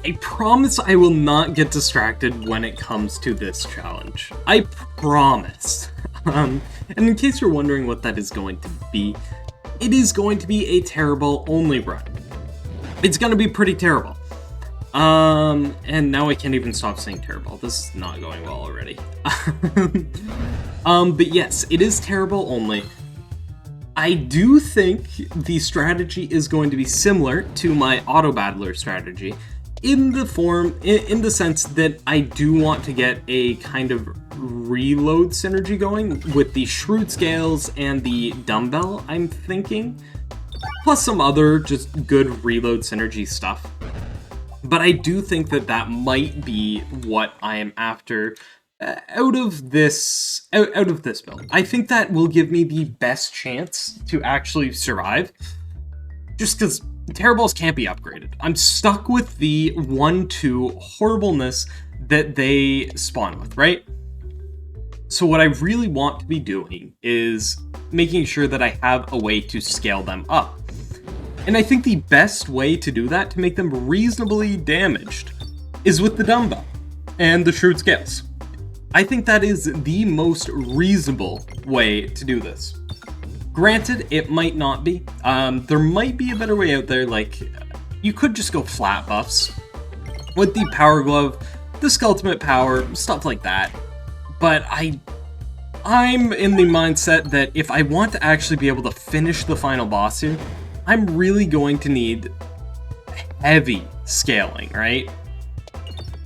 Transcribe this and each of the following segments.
I promise I will not get distracted when it comes to this challenge. I promise. And in case you're wondering what that is going to be, it is going to be a TERRIBAL only run. It's going to be pretty terrible. And now I can't even stop saying TERRIBAL. This is not going well already. But yes, it is TERRIBAL only. I do think the strategy is going to be similar to my auto battler strategy in the sense that I do want to get a kind of reload synergy going with the shrewd scales and the dumbbell, I'm thinking, plus some other just good reload synergy stuff. But I do think that that might be what I am after out of this build. I think that will give me the best chance to actually survive, just because TERRIBALs can't be upgraded. I'm stuck with the 1-2 horribleness that they spawn with, right? So what I really want to be doing is making sure that I have a way to scale them up. And I think the best way to do that, to make them reasonably damaged, is with the dumbbell and the shrewd scales. I think that is the most reasonable way to do this. Granted, it might not be. There might be a better way out there, like, you could just go flat buffs with the power glove, the Skulltimate power, stuff like that. But I'm in the mindset that if I want to actually be able to finish the final boss here, I'm really going to need heavy scaling, right?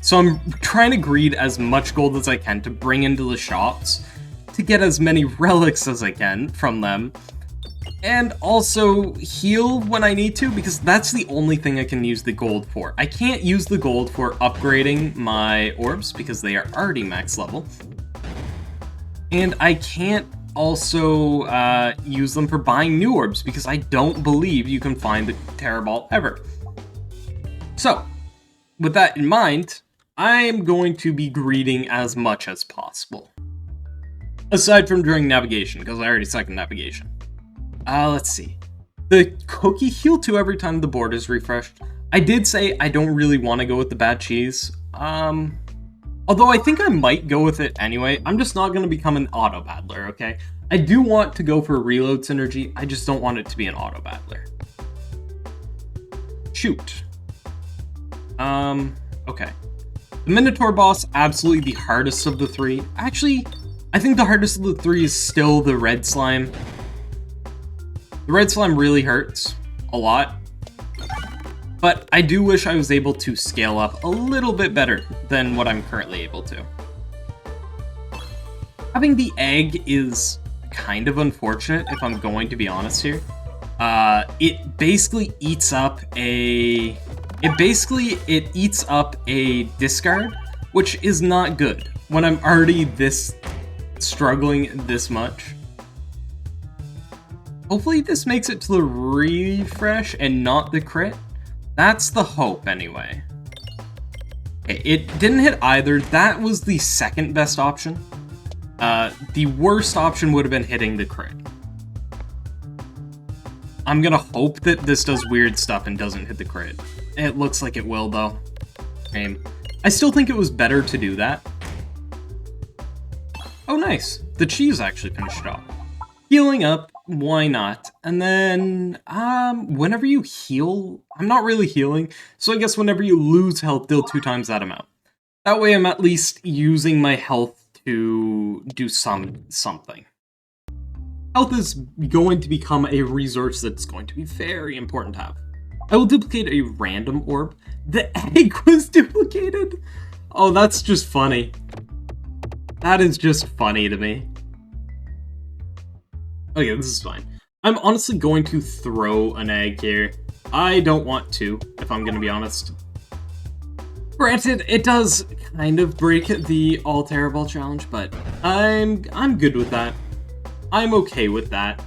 So I'm trying to greed as much gold as I can to bring into the shops, to get as many relics as I can from them, and also heal when I need to, because that's the only thing I can use the gold for. I can't use the gold for upgrading my orbs, because they are already max level. And I can't also use them for buying new orbs, because I don't believe you can find the TERRIBAL ever. So, with that in mind, I'm going to be greeding as much as possible. Aside from during navigation, because I already suck in navigation. Let's see. The cookie heal 2 every time the board is refreshed. I did say I don't really want to go with the bad cheese. Although I think I might go with it anyway. I'm just not going to become an auto battler, okay? I do want to go for a reload synergy. I just don't want it to be an auto battler. Shoot. Okay. The Minotaur boss, absolutely the hardest of the 3. Actually, I think the hardest of the 3 is still the red slime. The red slime really hurts a lot. But I do wish I was able to scale up a little bit better than what I'm currently able to. Having the egg is kind of unfortunate, if I'm going to be honest here. It basically eats up a discard, which is not good when I'm already struggling this much. Hopefully this makes it to the refresh and not the crit. That's the hope, anyway. Okay, it didn't hit either. That was the second best option. The worst option would have been hitting the crit. I'm gonna hope that this does weird stuff and doesn't hit the crit. It looks like it will, though. I still think it was better to do that. Oh, nice. The cheese actually finished it off. Healing up, why not? And then, whenever you heal, I'm not really healing, so I guess whenever you lose health, deal 2 times that amount. That way I'm at least using my health to do something. Health is going to become a resource that's going to be very important to have. I will duplicate a random orb. The egg was duplicated? Oh, that's just funny. That is just funny to me. Okay, this is fine. I'm honestly going to throw an egg here. I don't want to, if I'm going to be honest. Granted, it does kind of break the all TERRIBAL challenge, but I'm good with that. I'm okay with that,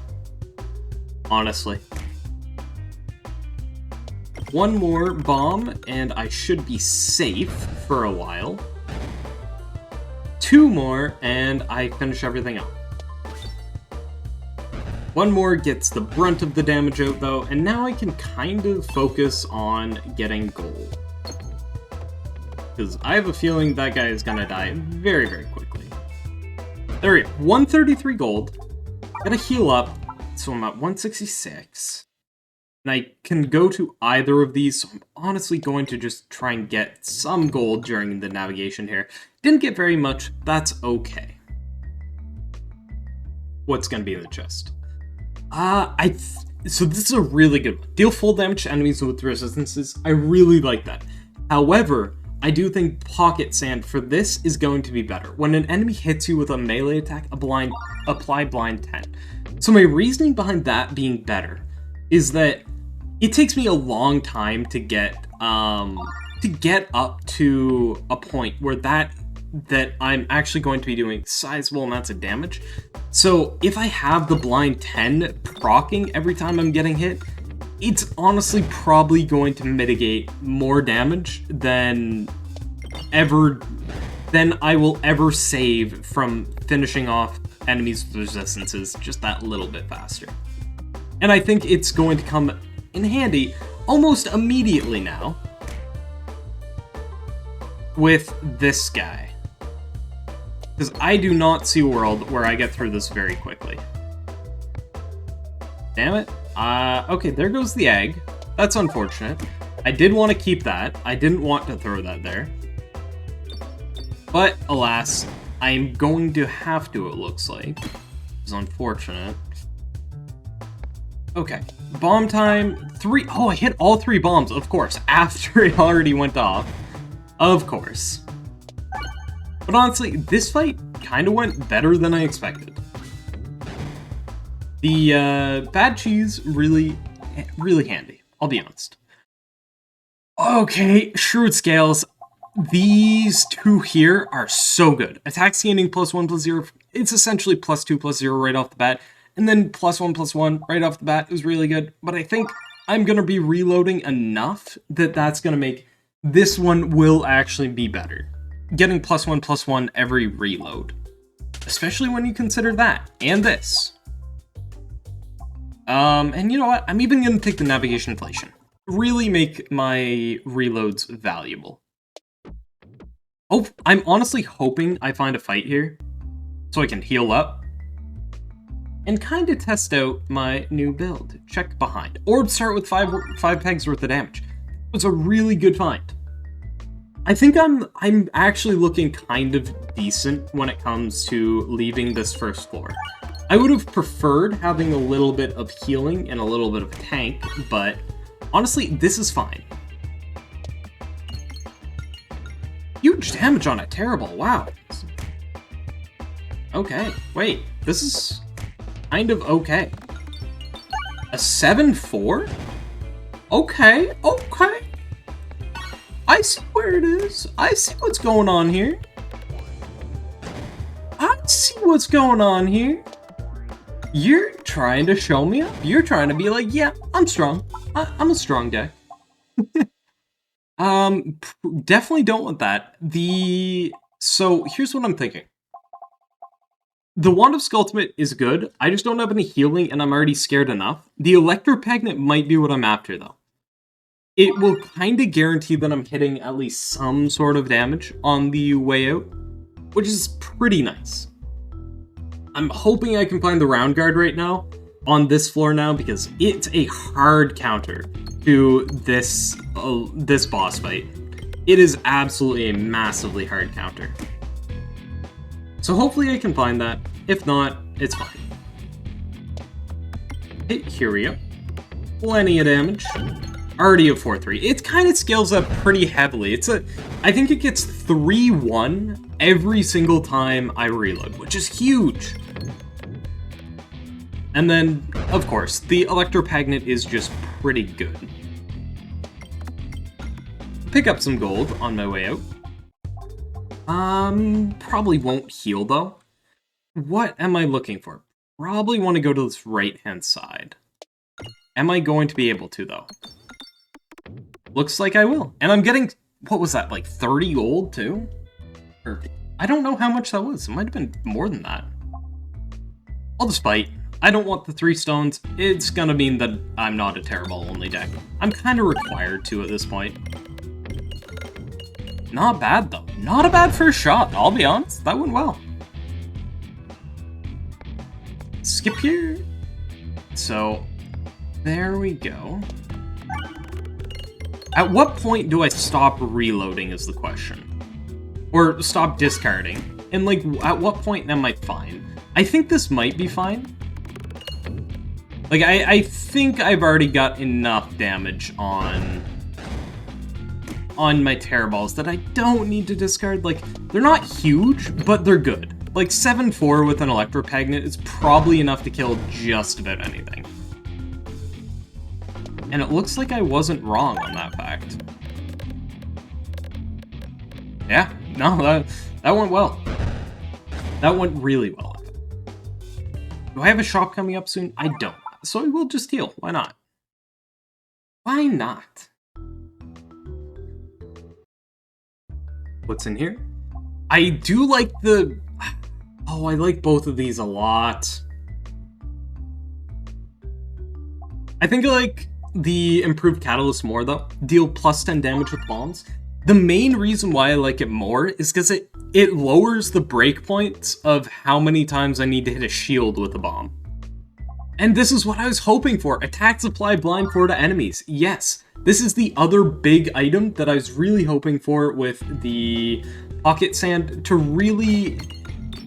honestly. One more bomb, and I should be safe for a while. 2 more, and I finish everything up. 1 more gets the brunt of the damage out, though, and now I can kind of focus on getting gold. because I have a feeling that guy is gonna die very, very quickly. There we go. 133 gold. Gotta heal up, so I'm at 166. And I can go to either of these, so I'm honestly going to just try and get some gold during the navigation here. Didn't get very much, that's okay. What's gonna be in the chest? So this is a really good one. Deal full damage to enemies with resistances. I really like that. However, I do think Pocket Sand for this is going to be better. When an enemy hits you with a melee attack, apply blind 10. So my reasoning behind that being better is that it takes me a long time to get up to a point where that I'm actually going to be doing sizable amounts of damage. So if I have the blind 10 proccing every time I'm getting hit, it's honestly probably going to mitigate more damage than I will ever save from finishing off enemies with resistances just that little bit faster. And I think it's going to come in handy almost immediately now with this guy. Because I do not see a world where I get through this very quickly. Damn it. Okay, there goes the egg. That's unfortunate. I did want to keep that. I didn't want to throw that there. But, alas, I'm going to have to, it looks like. It's unfortunate. Okay, bomb time. 3. Oh, I hit all 3 bombs, of course, after it already went off. Of course. But honestly, this fight kind of went better than I expected. The bad cheese, really, really handy, I'll be honest. Okay, Shrewd Scales. These two here are so good. Attack scanning +1/+0, it's essentially +2/+0 right off the bat. And then +1/+1 right off the bat is really good. But I think I'm going to be reloading enough that that's going to make this one will actually be better. Getting +1/+1 every reload. Especially when you consider that. And this. And you know what? I'm even going to take the navigation inflation. Really make my reloads valuable. Oh, I'm honestly hoping I find a fight here. So I can heal up. And kind of test out my new build. Check behind. Orbs start with 5 pegs worth of damage. It's a really good find. I think I'm actually looking kind of decent when it comes to leaving this first floor. I would have preferred having a little bit of healing and a little bit of tank, but honestly, this is fine. Huge damage on a Terrible, wow. Okay, wait, this is kind of okay. A 7/4? Okay, okay. I see where it is. I see what's going on here. I see what's going on here. You're trying to show me up. You're trying to be like, yeah, I'm strong. I'm a strong deck. Definitely don't want that. So here's what I'm thinking. The Wand of Skulltimate is good. I just don't have any healing and I'm already scared enough. The Electropagnet might be what I'm after though. It will kind of guarantee that I'm hitting at least some sort of damage on the way out, which is pretty nice. I'm hoping I can find the Round Guard right now, on this floor now, because it's a hard counter to this boss fight. It is absolutely a massively hard counter. So hopefully I can find that. If not, it's fine. Okay, here we go. Plenty of damage. Already a 4/3. It kind of scales up pretty heavily. I think it gets 3/1 every single time I reload, which is huge. And then, of course, the Electropagnet is just pretty good. Pick up some gold on my way out. Probably won't heal though. What am I looking for? Probably want to go to this right-hand side. Am I going to be able to though? Looks like I will. And I'm getting, what was that, like 30 gold too? Or, I don't know how much that was. It might have been more than that. I'll just fight. I don't want the 3 stones. It's gonna mean that I'm not a Terrible only deck. I'm kind of required to at this point. Not bad, though. Not a bad first shot, I'll be honest. That went well. Skip here. So, there we go. At what point do I stop reloading is the question. Or stop discarding. And, like, at what point am I fine? I think this might be fine. Like, I think I've already got enough damage on my TERRIBALs that I don't need to discard. Like, they're not huge, but they're good. Like, 7-4 with an Electropagnet is probably enough to kill just about anything. And it looks like I wasn't wrong on that fact. Yeah, no, that went well. That went really well. Do I have a shop coming up soon? I don't. So I will just heal. Why not? Why not? What's in here? I do like the... Oh, I like both of these a lot. I think I like the improved catalyst more, though. Deal plus 10 damage with bombs. The main reason why I like it more is because it lowers the breakpoints of how many times I need to hit a shield with a bomb. And this is what I was hoping for. Attacks apply blind 4 to enemies. Yes, this is the other big item that I was really hoping for with the Pocket Sand to really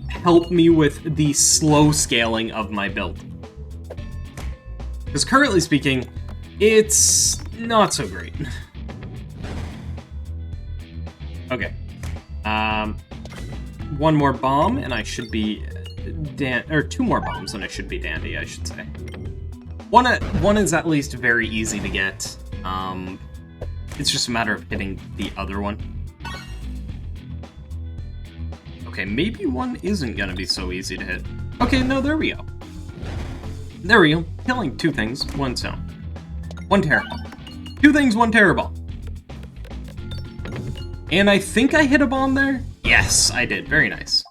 help me with the slow scaling of my build. Because currently speaking, it's not so great. Okay. One more bomb, and I should be... or 2 more bombs, and I should be dandy, I should say. One is at least very easy to get. It's just a matter of hitting the other one. Okay, maybe one isn't gonna be so easy to hit. Okay, no, there we go. There we go. Killing 2 things, 1 stone. 1 TERRIBAL. 2 things, 1 TERRIBAL. And I think I hit a bomb there? Yes, I did. Very nice.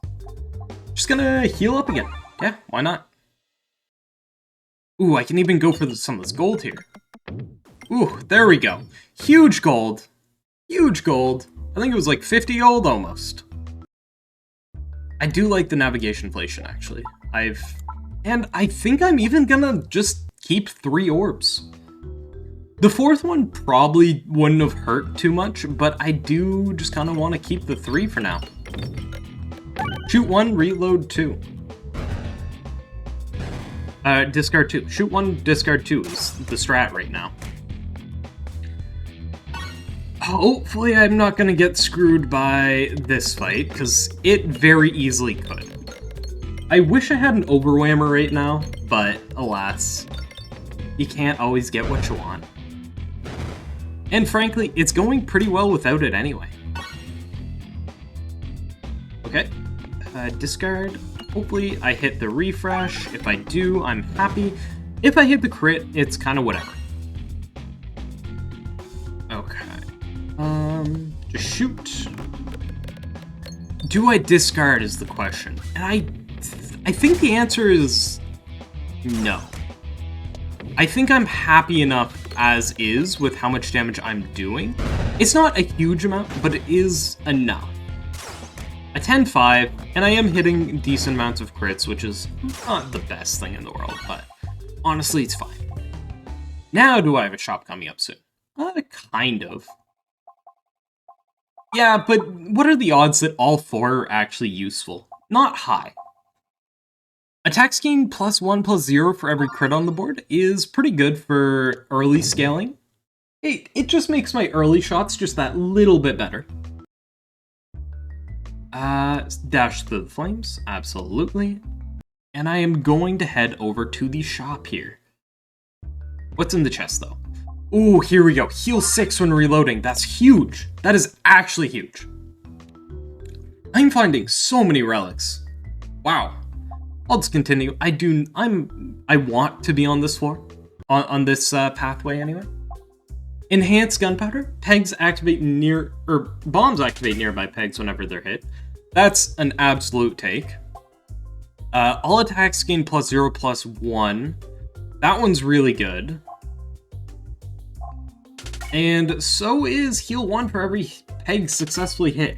Just gonna heal up again. Yeah, why not? Ooh, I can even go for some of this gold here. Ooh, there we go. Huge gold. Huge gold. I think it was like 50 gold almost. I do like the navigation inflation, actually. And I think I'm even gonna just keep 3 orbs. The 4th one probably wouldn't have hurt too much, but I do just kind of want to keep the 3 for now. Shoot 1, reload 2. Discard 2. Shoot 1, discard 2 is the strat right now. Hopefully I'm not going to get screwed by this fight, because it very easily could. I wish I had an overwhammer right now, but alas, you can't always get what you want. And frankly, it's going pretty well without it anyway. Okay, discard. Hopefully I hit the refresh. If I do, I'm happy. If I hit the crit, it's kind of whatever. Okay, just shoot. Do I discard is the question. And I think the answer is no. I think I'm happy enough as is with how much damage I'm doing. It's not a huge amount, but it is enough. A 10-5, and I am hitting decent amounts of crits, which is not the best thing in the world, but honestly, it's fine. Now, do I have a shop coming up soon? Kind of. Yeah, but what are the odds that all 4 are actually useful? Not high. Attack gain +1/+0 for every crit on the board is pretty good for early scaling. It just makes my early shots just that little bit better. Dash through the flames, absolutely. And I am going to head over to the shop here. What's in the chest though? Ooh, here we go. Heal 6 when reloading. That's huge. That is actually huge. I'm finding so many relics. Wow. I'll just continue. I want to be on this floor. On this pathway anyway. Enhanced gunpowder. Pegs activate bombs activate nearby pegs whenever they're hit. That's an absolute take. All attacks gain +0/+1. That one's really good. And so is heal 1 for every Peg successfully hit.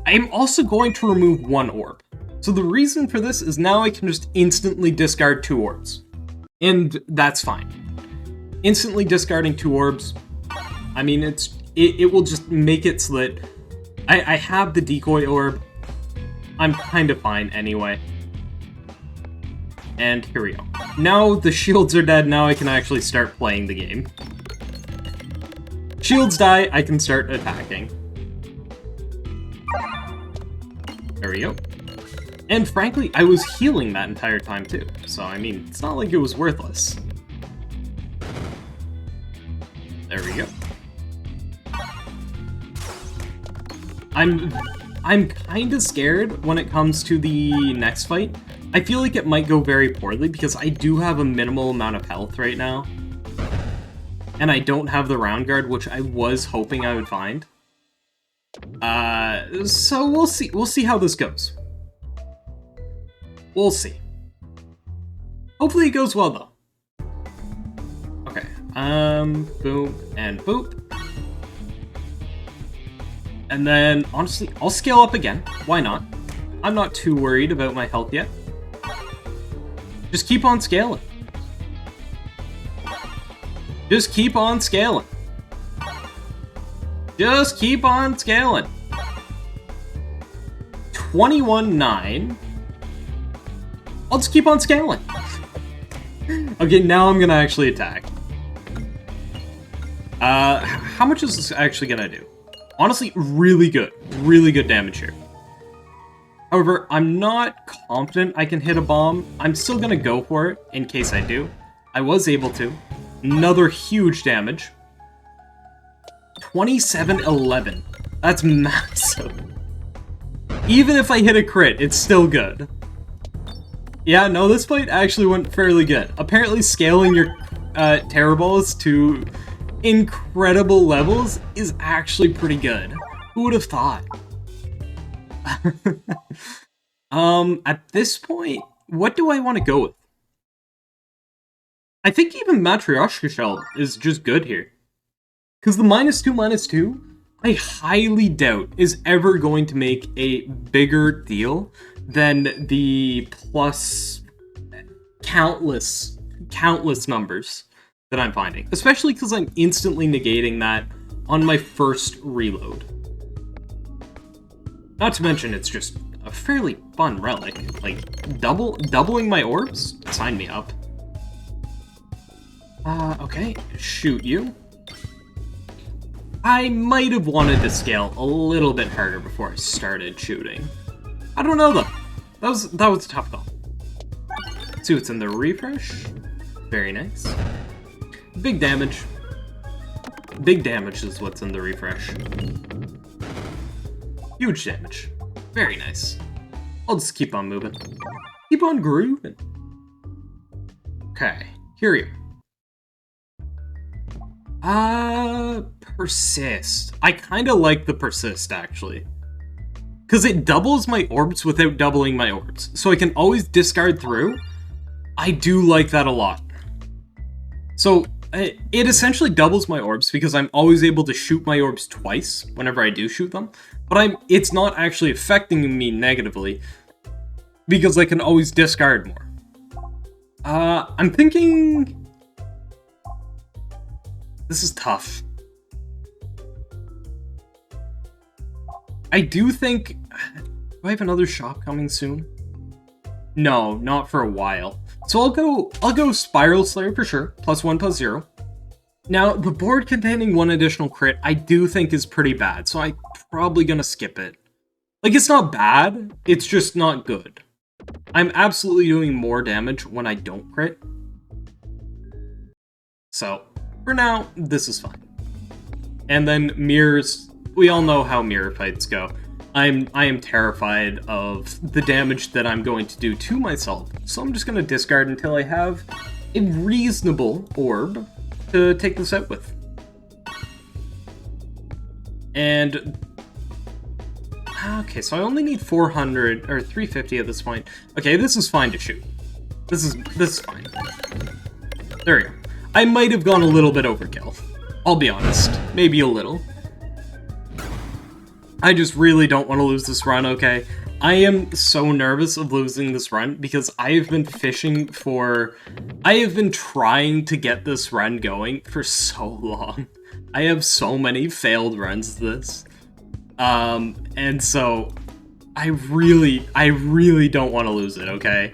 I am also going to remove one orb. So the reason for this is now I can just instantly discard 2 orbs. And that's fine. Instantly discarding 2 orbs, I mean, it will just make it so that I have the decoy orb. I'm kind of fine anyway. And here we go. Now the shields are dead, now I can actually start playing the game. Shields die, I can start attacking. There we go. And frankly, I was healing that entire time too. So, I mean, it's not like it was worthless. There we go. I'm kind of scared when it comes to the next fight. I feel like it might go very poorly because I do have a minimal amount of health right now. And I don't have the round guard, which I was hoping I would find. So we'll see. We'll see how this goes. We'll see. Hopefully it goes well, though. Okay. Boom and boop. And then, honestly, I'll scale up again. Why not? I'm not too worried about my health yet. Just keep on scaling. Just keep on scaling. Just keep on scaling. 21-9. I'll just keep on scaling. Okay, now I'm gonna actually attack. How much is this actually gonna do? Honestly, really good damage here. However, I'm not confident I can hit a bomb. I'm still gonna go for it in case I do. I was able to. Another huge damage. 27-11. That's massive. Even if I hit a crit, it's still good. Yeah, no, this fight actually went fairly good. Apparently scaling your TERRIBALs to incredible levels is actually pretty good. Who would have thought? At this point, what do I want to go with? I think even Matryoshka Shell is just good here. Because the -2/-2, I highly doubt is ever going to make a bigger deal than the plus countless numbers that I'm finding. Especially because I'm instantly negating that on my first reload. Not to mention, it's just a fairly fun relic. Like, doubling my orbs? Sign me up. Okay, shoot you. I might have wanted to scale a little bit harder before I started shooting. I don't know though. That was a tough call. See what's in the refresh. Very nice. Big damage. Big damage is what's in the refresh. Huge damage. Very nice. I'll just keep on moving. Keep on grooving. Okay, here we go. Persist. I kind of like the persist, actually. Because it doubles my orbs without doubling my orbs. So I can always discard through. I do like that a lot. So, it essentially doubles my orbs because I'm always able to shoot my orbs twice whenever I do shoot them. But it's not actually affecting me negatively because I can always discard more. I'm thinking... This is tough. I do think... Do I have another shop coming soon? No, not for a while. So I'll go Spiral Slayer for sure. +1/+0. Now, the board containing one additional crit I do think is pretty bad, so I'm probably gonna skip it. Like, it's not bad, it's just not good. I'm absolutely doing more damage when I don't crit. So, for now, this is fine. And then mirrors, we all know how mirror fights go. I am terrified of the damage that I'm going to do to myself, so I'm just going to discard until I have a reasonable orb to take this out with. And... Okay, so I only need 400, or 350 at this point. Okay, this is fine to shoot. This is fine. There we go. I might have gone a little bit overkill. I'll be honest. Maybe a little. I just really don't want to lose this run, okay? I am so nervous of losing this run because I have been trying to get this run going for so long. I have so many failed runs of this. And so I really don't want to lose it, okay?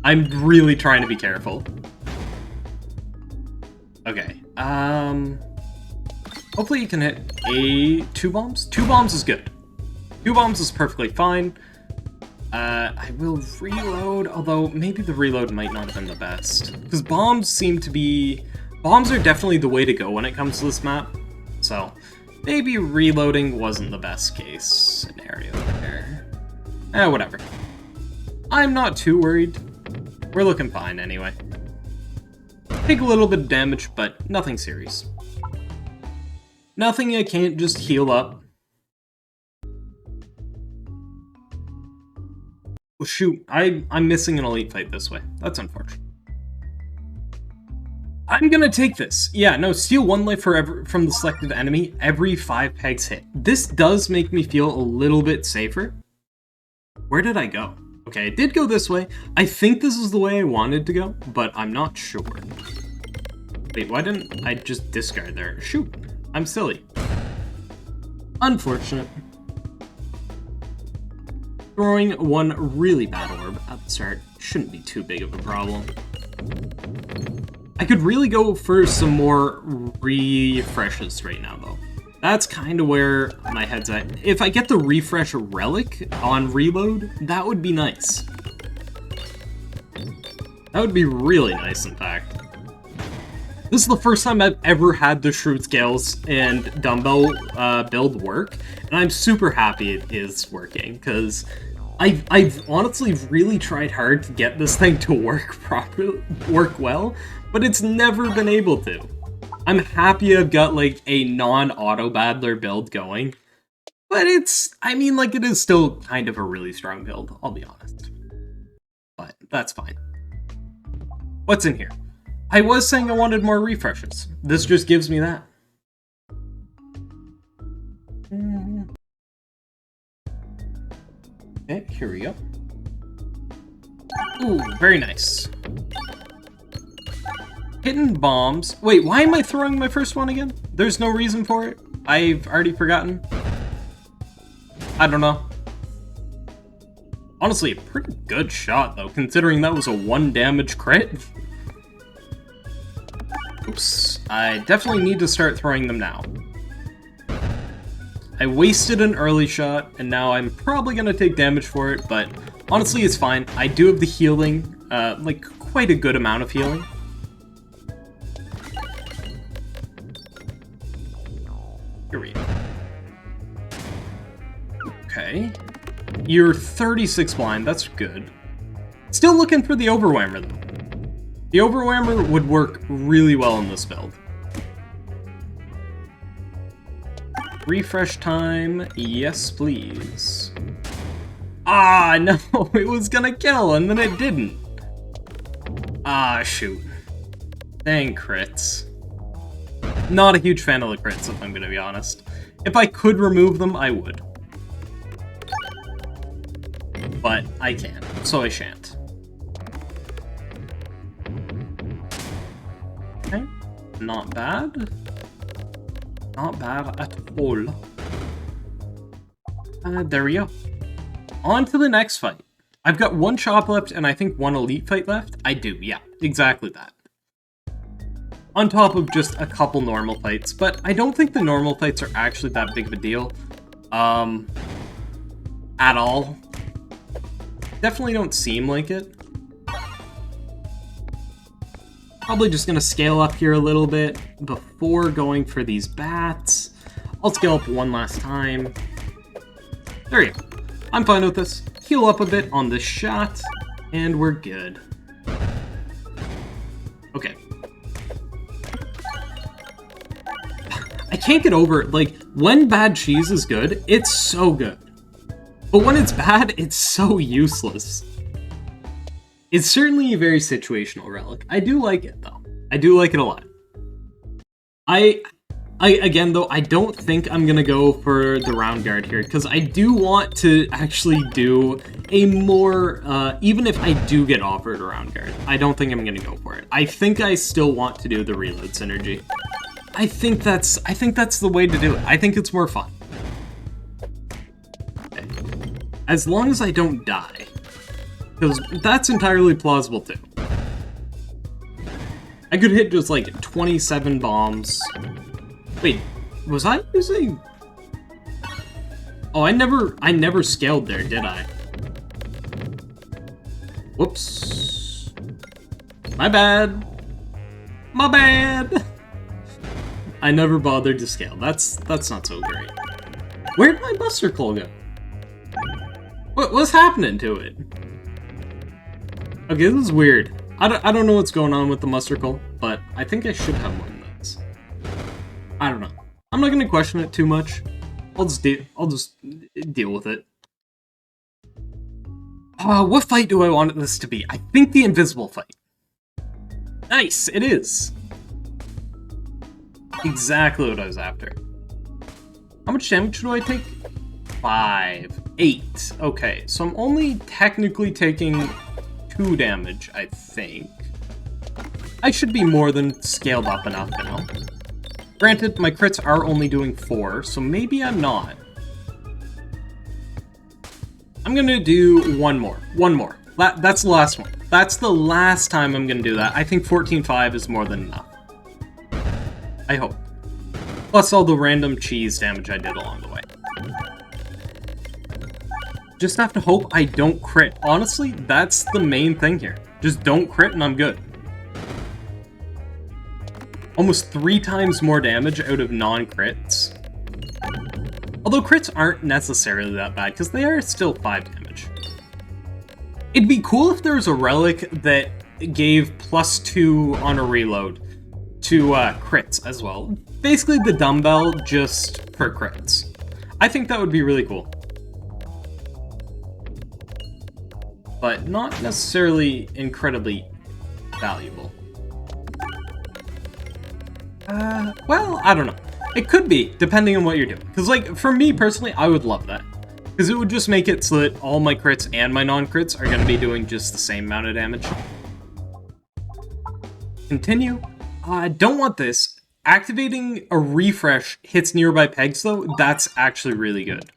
I'm really trying to be careful. Okay, hopefully you can hit 2 bombs. 2 bombs is good. 2 bombs is perfectly fine. I will reload, although maybe the reload might not have been the best. Because bombs are definitely the way to go when it comes to this map. So, maybe reloading wasn't the best case scenario there. Whatever. I'm not too worried. We're looking fine anyway. Take a little bit of damage, but nothing serious. Nothing I can't just heal up. Oh shoot, I'm missing an elite fight this way. That's unfortunate. I'm gonna take this. Yeah, no, steal 1 life forever from the selected enemy every 5 pegs hit. This does make me feel a little bit safer. Where did I go? Okay, I did go this way. I think this is the way I wanted to go, but I'm not sure. Wait, why didn't I just discard there? Shoot, I'm silly. Unfortunate. Throwing 1 really bad orb at the start shouldn't be too big of a problem. I could really go for some more refreshes right now, though. That's kind of where my head's at. If I get the refresh relic on reload, that would be nice. That would be really nice, in fact. This is the first time I've ever had the Shroud Scales and Dumbbell build work, and I'm super happy it is working, because I've honestly really tried hard to get this thing to work well, but it's never been able to. I'm happy I've got, like, a non-auto battler build going, but it is still kind of a really strong build, I'll be honest. But that's fine. What's in here? I was saying I wanted more refreshes. This just gives me that. Okay, here we go. Ooh, very nice. Hidden bombs. Wait, why am I throwing my first one again? There's no reason for it. I've already forgotten. I don't know. Honestly, a pretty good shot, though, considering that was a 1 damage crit. Oops. I definitely need to start throwing them now. I wasted an early shot, and now I'm probably going to take damage for it, but honestly, it's fine. I do have the healing, like, quite a good amount of healing. Here we go. Okay. You're 36 blind, that's good. Still looking for the Overwhammer, though. The Overwhammer would work really well in this build. Refresh time, yes please. Ah, no, it was gonna kill, and then it didn't. Ah, shoot. Dang crits. Not a huge fan of the crits, if I'm gonna be honest. If I could remove them, I would. But I can't, so I shan't. Okay, not bad. Not bad at all. There we go. On to the next fight. I've got 1 chop left and I think 1 elite fight left. I do, yeah, exactly that. On top of just a couple normal fights, but I don't think the normal fights are actually that big of a deal. At all. Definitely don't seem like it. Probably just gonna scale up here a little bit before going for these bats. I'll scale up 1 last time. There you go. I'm fine with this. Heal up a bit on this shot, and we're good. Okay. I can't get over it. Like, when bad cheese is good, it's so good. But when it's bad, it's so useless. It's certainly a very situational relic. I do like it, though. I do like it a lot. Again, though, I don't think I'm gonna go for the round guard here, because I do want to actually do a more, even if I do get offered a round guard, I don't think I'm gonna go for it. I think I still want to do the reload synergy. I think that's the way to do it. I think it's more fun. Okay. As long as I don't die, because that's entirely plausible too. I could hit just like 27 bombs. Wait, was I using... Oh, I never scaled there, did I? Whoops. My bad. My bad. I never bothered to scale. That's not so great. Where'd my Buster Claw go? What's happening to it? Okay, this is weird. I don't know what's going on with the Muster Claw, but I think I should have one of those. I don't know. I'm not gonna question it too much. I'll just deal with it. What fight do I want this to be? I think the invisible fight. Nice, it is. Exactly what I was after. How much damage do I take? 5. 8. Okay, so I'm only technically taking 2 damage, I think. I should be more than scaled up enough now. Granted, my crits are only doing 4, so maybe I'm not. I'm gonna do one more. One more. That's the last one. That's the last time I'm gonna do that. I think 14.5 is more than enough. I hope. Plus all the random cheese damage I did along the way. Just have to hope I don't crit. Honestly, that's the main thing here. Just don't crit and I'm good. Almost 3 times more damage out of non-crits. Although crits aren't necessarily that bad, because they are still 5 damage. It'd be cool if there was a relic that gave +2 on a reload to crits as well. Basically the dumbbell just for crits. I think that would be really cool. But not necessarily incredibly valuable. Well, I don't know. It could be, depending on what you're doing. Because, like, for me personally, I would love that. Because it would just make it so that all my crits and my non-crits are going to be doing just the same amount of damage. Continue. I don't want this. Activating a refresh hits nearby pegs, though, that's actually really good.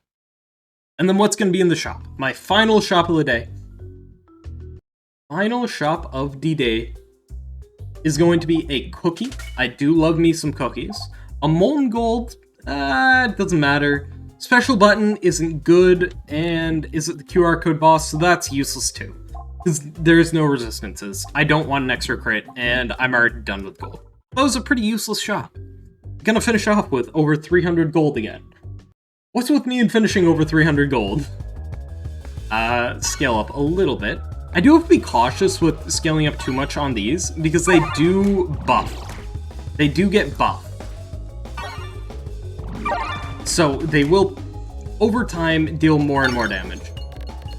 And then what's going to be in the shop? My final shop of the day. Final shop of the day is going to be a cookie. I do love me some cookies. A molten gold, it doesn't matter. Special button isn't good, and is it the QR code boss? So that's useless too. Because there's no resistances. I don't want an extra crit, and I'm already done with gold. That was a pretty useless shop. Gonna finish off with over 300 gold again. What's with me in finishing over 300 gold? Scale up a little bit. I do have to be cautious with scaling up too much on these, because they do buff. They do get buff. So they will, over time, deal more and more damage.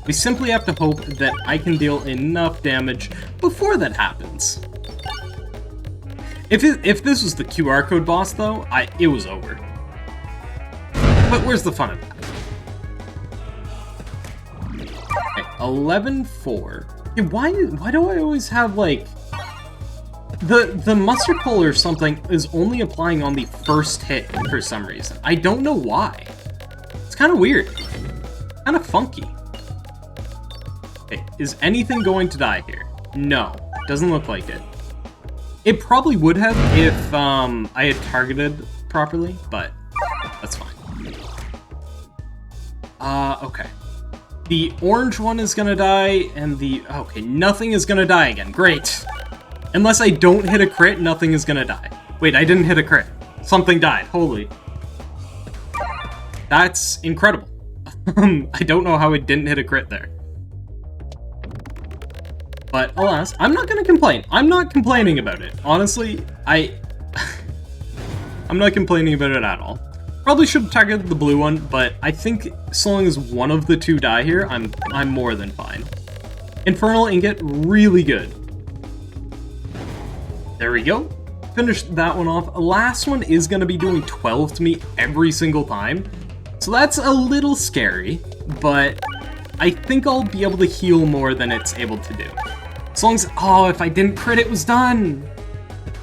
We simply have to hope that I can deal enough damage before that happens. If this was the QR code boss, though, it was over. But where's the fun of that? Okay, 11-4. Okay, why do I always have, like... The mustard pull or something is only applying on the first hit for some reason. I don't know why. It's kind of weird. Kind of funky. Okay, is anything going to die here? No, doesn't look like it. It probably would have if I had targeted properly, but that's fine. Okay. The orange one is gonna die, and okay, nothing is gonna die again. Great. Unless I don't hit a crit, nothing is gonna die. Wait, I didn't hit a crit. Something died. Holy. That's incredible. I don't know how it didn't hit a crit there. But alas, I'm not gonna complain. I'm not complaining about it. Honestly, I'm not complaining about it at all. Probably should have targeted the blue one, but I think so long as one of the two die here, I'm more than fine. Infernal Ingot, really good. There we go. finished that one off. Last one is going to be doing 12 to me every single time. So that's a little scary, but I think I'll be able to heal more than it's able to do. As long as, oh, if I didn't crit, it was done.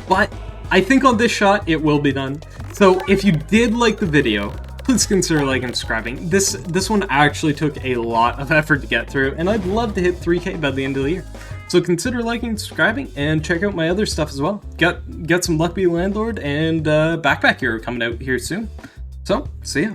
But I think on this shot, it will be done. So if you did like the video, please consider liking and subscribing. This one actually took a lot of effort to get through, and I'd love to hit 3K by the end of the year. So consider liking and subscribing, and check out my other stuff as well. Get some Luck Be Landlord and Backpack Hero coming out here soon. So, see ya.